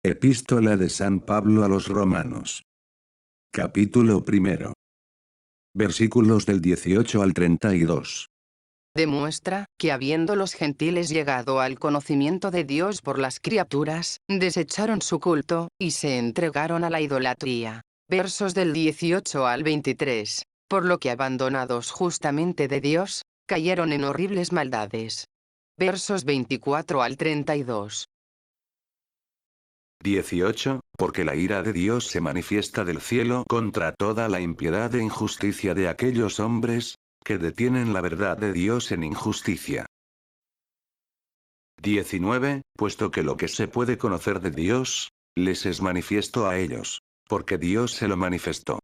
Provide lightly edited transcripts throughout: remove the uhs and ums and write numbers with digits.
Epístola de San Pablo a los Romanos. Capítulo 1. Versículos del 18 al 32. Demuestra que habiendo los gentiles llegado al conocimiento de Dios por las criaturas, desecharon su culto, y se entregaron a la idolatría. Versos del 18 al 23. Por lo que abandonados justamente de Dios, cayeron en horribles maldades. Versos 24 al 32. 18. Porque la ira de Dios se manifiesta del cielo contra toda la impiedad e injusticia de aquellos hombres, que detienen la verdad de Dios en injusticia. 19. Puesto que lo que se puede conocer de Dios, les es manifiesto a ellos, porque Dios se lo manifestó.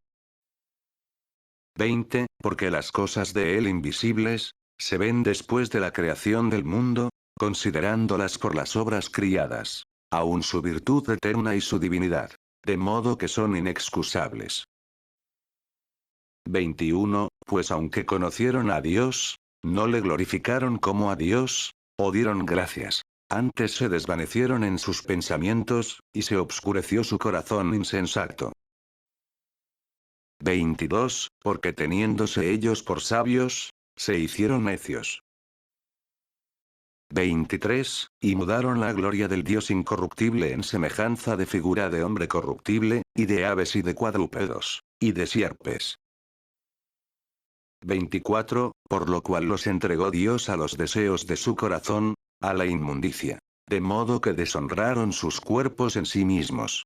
20. Porque las cosas de Él invisibles, se ven después de la creación del mundo, considerándolas por las obras criadas, aun su virtud eterna y su divinidad, de modo que son inexcusables. 21. Pues aunque conocieron a Dios, no le glorificaron como a Dios, o dieron gracias. Antes se desvanecieron en sus pensamientos, y se obscureció su corazón insensato. 22. Porque teniéndose ellos por sabios, se hicieron necios. 23. Y mudaron la gloria del Dios incorruptible en semejanza de figura de hombre corruptible, y de aves y de cuadrúpedos, y de sierpes. 24. Por lo cual los entregó Dios a los deseos de su corazón, a la inmundicia, de modo que deshonraron sus cuerpos en sí mismos.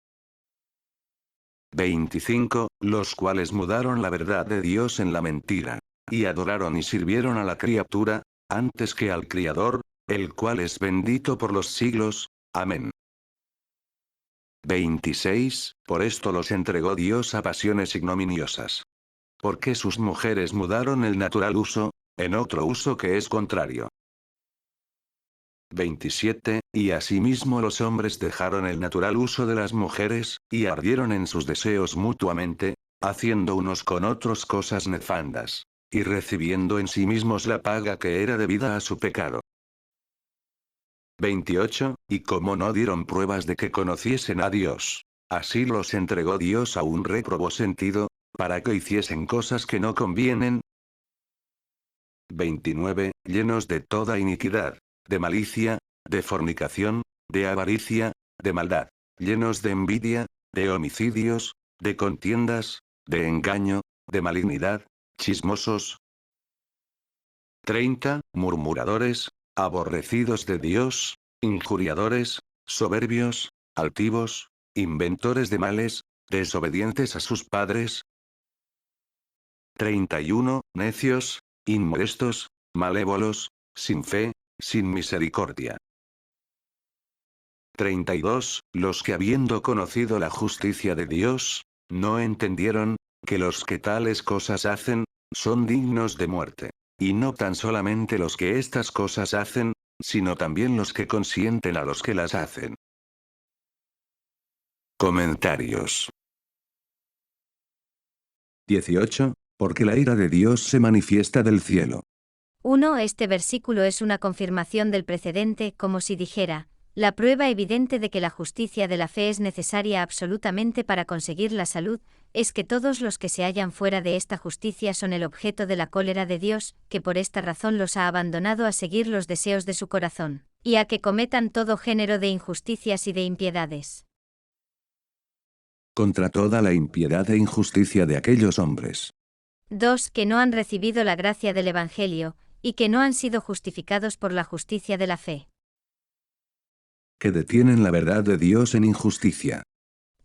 25. Los cuales mudaron la verdad de Dios en la mentira, y adoraron y sirvieron a la criatura, antes que al Criador, el cual es bendito por los siglos. Amén. 26. Por esto los entregó Dios a pasiones ignominiosas. Porque sus mujeres mudaron el natural uso, en otro uso que es contrario. 27. Y asimismo los hombres dejaron el natural uso de las mujeres, y ardieron en sus deseos mutuamente, haciendo unos con otros cosas nefandas, y recibiendo en sí mismos la paga que era debida a su pecado. 28. Y como no dieron pruebas de que conociesen a Dios, así los entregó Dios a un réprobo sentido, para que hiciesen cosas que no convienen. 29. Llenos de toda iniquidad, de malicia, de fornicación, de avaricia, de maldad, llenos de envidia, de homicidios, de contiendas, de engaño, de malignidad, chismosos. 30. Murmuradores, aborrecidos de Dios, injuriadores, soberbios, altivos, inventores de males, desobedientes a sus padres. 31. Necios, inmodestos, malévolos, sin fe, sin misericordia. 32. Los que habiendo conocido la justicia de Dios, no entendieron, que los que tales cosas hacen, son dignos de muerte. Y no tan solamente los que estas cosas hacen, sino también los que consienten a los que las hacen. Comentarios. 18. Porque la ira de Dios se manifiesta del cielo. 1. Este versículo es una confirmación del precedente, como si dijera, la prueba evidente de que la justicia de la fe es necesaria absolutamente para conseguir la salud, es que todos los que se hallan fuera de esta justicia son el objeto de la cólera de Dios, que por esta razón los ha abandonado a seguir los deseos de su corazón, y a que cometan todo género de injusticias y de impiedades. Contra toda la impiedad e injusticia de aquellos hombres. 2. Que no han recibido la gracia del Evangelio, y que no han sido justificados por la justicia de la fe. Que detienen la verdad de Dios en injusticia.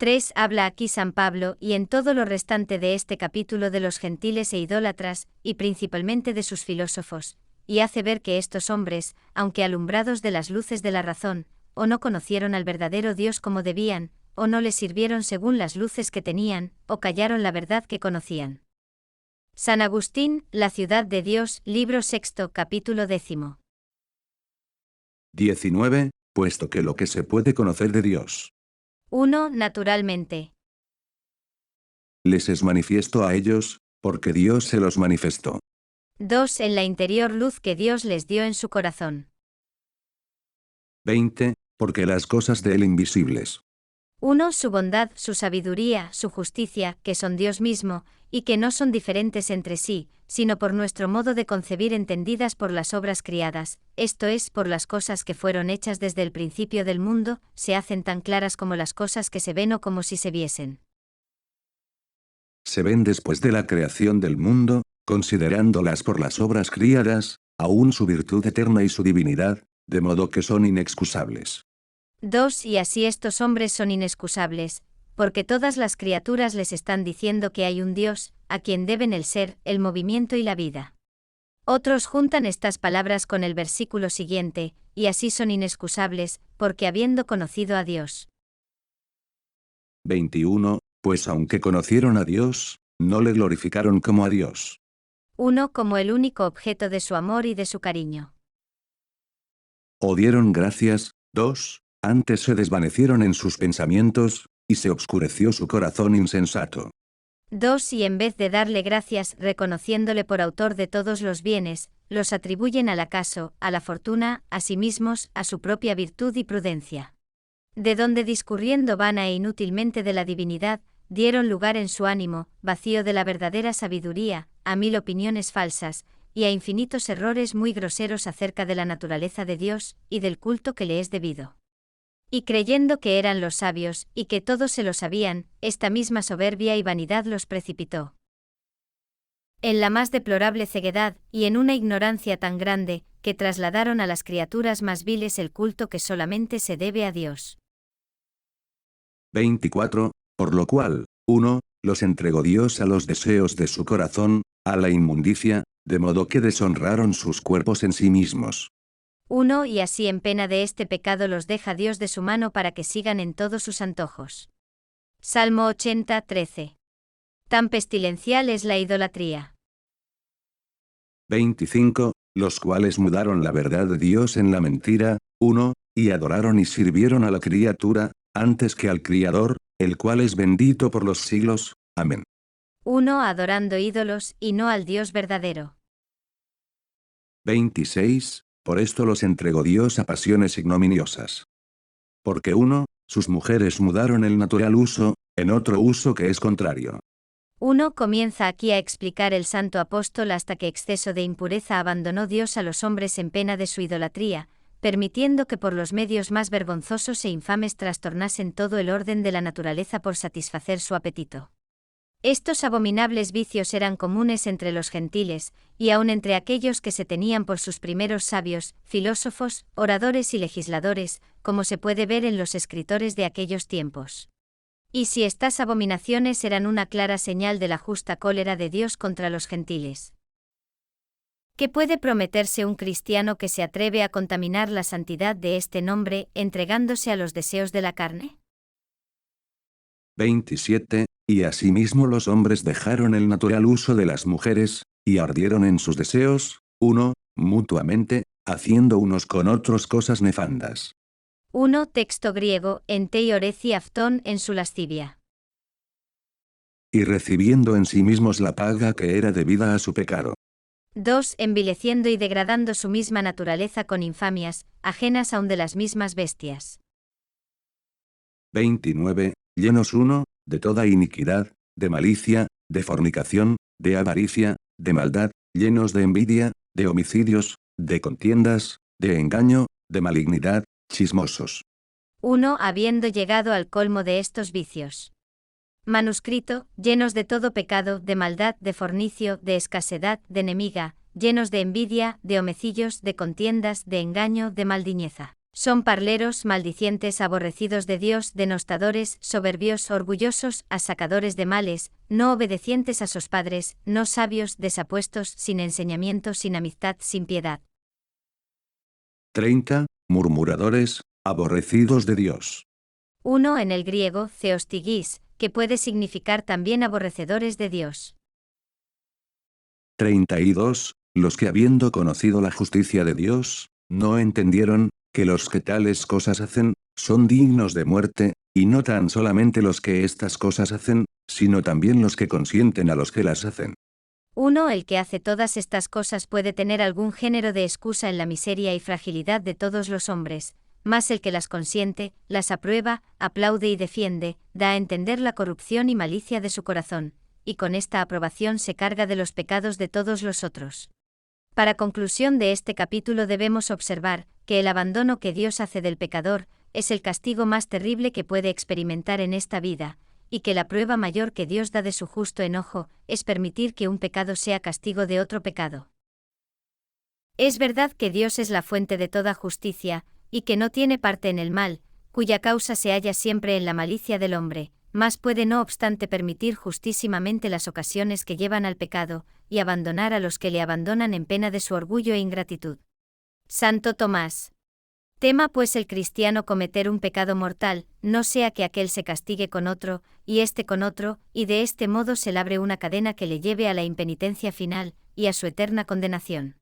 3. Habla aquí San Pablo, y en todo lo restante de este capítulo, de los gentiles e idólatras, y principalmente de sus filósofos, y hace ver que estos hombres, aunque alumbrados de las luces de la razón, o no conocieron al verdadero Dios como debían, o no les sirvieron según las luces que tenían, o callaron la verdad que conocían. San Agustín, La ciudad de Dios, libro 6, capítulo 10. 19. Puesto que lo que se puede conocer de Dios, 1. Naturalmente. les es manifiesto a ellos, porque Dios se los manifestó. 2. En la interior luz que Dios les dio en su corazón. 20. Porque las cosas de Él invisibles, 1. Su bondad, su sabiduría, su justicia, que son Dios mismo, y que no son diferentes entre sí, sino por nuestro modo de concebir entendidas por las obras criadas, esto es, por las cosas que fueron hechas desde el principio del mundo, se hacen tan claras como las cosas que se ven o como si se viesen. Se ven después de la creación del mundo, considerándolas por las obras criadas, aún su virtud eterna y su divinidad, de modo que son inexcusables. 2. Y así estos hombres son inexcusables, porque todas las criaturas les están diciendo que hay un Dios, a quien deben el ser, el movimiento y la vida. Otros juntan estas palabras con el versículo siguiente, y así son inexcusables, porque habiendo conocido a Dios. 21. Pues aunque conocieron a Dios, no le glorificaron como a Dios. 1. Como el único objeto de su amor y de su cariño. O dieron gracias. 2. Antes se desvanecieron en sus pensamientos, y se obscureció su corazón insensato. 2. Y en vez de darle gracias, reconociéndole por autor de todos los bienes, los atribuyen al acaso, a la fortuna, a sí mismos, a su propia virtud y prudencia. De donde discurriendo vana e inútilmente de la divinidad, dieron lugar en su ánimo, vacío de la verdadera sabiduría, a 1000 opiniones falsas, y a infinitos errores muy groseros acerca de la naturaleza de Dios, y del culto que le es debido. Y creyendo que eran los sabios, y que todos se lo sabían, esta misma soberbia y vanidad los precipitó en la más deplorable ceguedad, y en una ignorancia tan grande, que trasladaron a las criaturas más viles el culto que solamente se debe a Dios. 24. Por lo cual, 1. Los entregó Dios a los deseos de su corazón, a la inmundicia, de modo que deshonraron sus cuerpos en sí mismos. 1. Y así en pena de este pecado los deja Dios de su mano para que sigan en todos sus antojos. Salmo 80, 13. Tan pestilencial es la idolatría. 25. Los cuales mudaron la verdad de Dios en la mentira. 1. Y adoraron y sirvieron a la criatura, antes que al Criador, el cual es bendito por los siglos. Amén. 1. Adorando ídolos, y no al Dios verdadero. 26. Por esto los entregó Dios a pasiones ignominiosas. Porque 1. Sus mujeres mudaron el natural uso, en otro uso que es contrario. 1. Comienza aquí a explicar el santo apóstol hasta que exceso de impureza abandonó Dios a los hombres en pena de su idolatría, permitiendo que por los medios más vergonzosos e infames trastornasen todo el orden de la naturaleza por satisfacer su apetito. Estos abominables vicios eran comunes entre los gentiles, y aun entre aquellos que se tenían por sus primeros sabios, filósofos, oradores y legisladores, como se puede ver en los escritores de aquellos tiempos. Y si estas abominaciones eran una clara señal de la justa cólera de Dios contra los gentiles. ¿Qué puede prometerse un cristiano que se atreve a contaminar la santidad de este nombre, entregándose a los deseos de la carne? 27. Y asimismo los hombres dejaron el natural uso de las mujeres, y ardieron en sus deseos, 1. Mutuamente, haciendo unos con otros cosas nefandas. 1. Texto griego, entei oreci aftón en su lascivia. Y recibiendo en sí mismos la paga que era debida a su pecado. 2. Envileciendo y degradando su misma naturaleza con infamias, ajenas aun de las mismas bestias. 29. Llenos 1. De toda iniquidad, de malicia, de fornicación, de avaricia, de maldad, llenos de envidia, de homicidios, de contiendas, de engaño, de malignidad, chismosos. 1. Habiendo llegado al colmo de estos vicios. Manuscrito, llenos de todo pecado, de maldad, de fornicio, de escasedad, de enemiga, llenos de envidia, de homicidios, de contiendas, de engaño, de maldiñeza. Son parleros, maldicientes, aborrecidos de Dios, denostadores, soberbios, orgullosos, asacadores de males, no obedecientes a sus padres, no sabios, desapuestos, sin enseñamiento, sin amistad, sin piedad. 30. Murmuradores, aborrecidos de Dios. 1. En el griego, theostigis, que puede significar también aborrecedores de Dios. 32. Los que habiendo conocido la justicia de Dios, no entendieron, que los que tales cosas hacen, son dignos de muerte, y no tan solamente los que estas cosas hacen, sino también los que consienten a los que las hacen. 1. El que hace todas estas cosas puede tener algún género de excusa en la miseria y fragilidad de todos los hombres, mas el que las consiente, las aprueba, aplaude y defiende, da a entender la corrupción y malicia de su corazón, y con esta aprobación se carga de los pecados de todos los otros. Para conclusión de este capítulo debemos observar que el abandono que Dios hace del pecador es el castigo más terrible que puede experimentar en esta vida, y que la prueba mayor que Dios da de su justo enojo es permitir que un pecado sea castigo de otro pecado. Es verdad que Dios es la fuente de toda justicia, y que no tiene parte en el mal, cuya causa se halla siempre en la malicia del hombre, mas puede no obstante permitir justísimamente las ocasiones que llevan al pecado, y abandonar a los que le abandonan en pena de su orgullo e ingratitud. Santo Tomás. Tema pues el cristiano cometer un pecado mortal, no sea que aquel se castigue con otro, y éste con otro, y de este modo se labre una cadena que le lleve a la impenitencia final, y a su eterna condenación.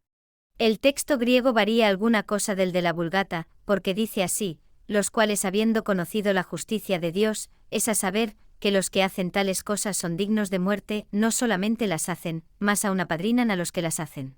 El texto griego varía alguna cosa del de la Vulgata, porque dice así, los cuales habiendo conocido la justicia de Dios, es a saber, que los que hacen tales cosas son dignos de muerte, no solamente las hacen, mas aun apadrinan a los que las hacen.